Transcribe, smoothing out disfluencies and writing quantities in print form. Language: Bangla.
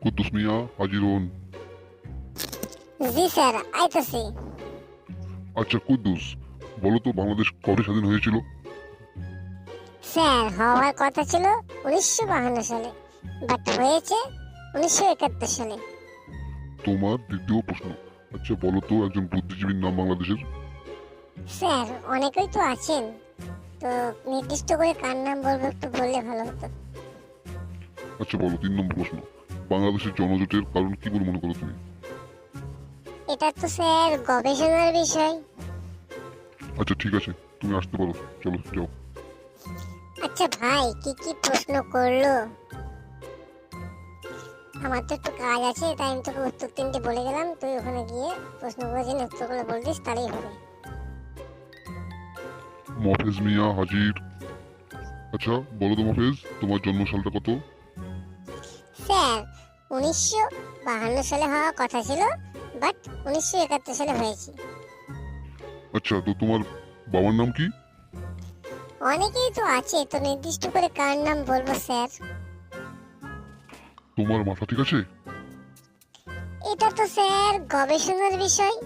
কুদ্দুস মিয়া হাজির হন। জি স্যার, আইতাছি। আচ্ছা কুদ্দুস, বলো তো বাংলাদেশ কবে স্বাধীন হয়েছিল? স্যার, হওয়ার কথা ছিল 1952 সালে, বাট হয়েছে 1971 সালে। তোমার দ্বিতীয় প্রশ্ন, আচ্ছা বলো তো একজন বুদ্ধিজীবীর নাম বাংলাদেশের। স্যার, অনেকেই তো আছেন, তো নির্দিষ্ট করে কার নাম বলবো একটু বললে ভালো হতো। আচ্ছা বলো 3 নম্বর প্রশ্ন, বাংলাদেশের জনজোটের কারণ কি বলে মনে করো তুমি? এটা তো স্যার গবেষণার বিষয়। আচ্ছা ঠিক আছে, তুমি আসতে পারো, চলো যাও। আচ্ছা ভাই, কি কি প্রশ্ন করলো? আমার তো একটু কাজ আছে, তাই আমি তোকে উত্তর 3টে বলে গেলাম, তুই ওখানে গিয়ে প্রশ্নগুলো জেনে উত্তরগুলো বলতিস, তাহলেই হবে। মফেজ মিয়া হাজির। আচ্ছা বলো তো মফেজ, তোমার জন্মসালটা কত? স্যার, 1952 সালে হওয়ার কথা ছিল, বাট 1971 সালে হয়েছে। আচ্ছা তো তোমার বাবার নাম কি? অনেকেই তো আছে, তো নির্দিষ্ট করে কার নাম বলবো স্যার? তোমার মাথা ঠিক আছে? এটা তো স্যার গবেষণার বিষয়।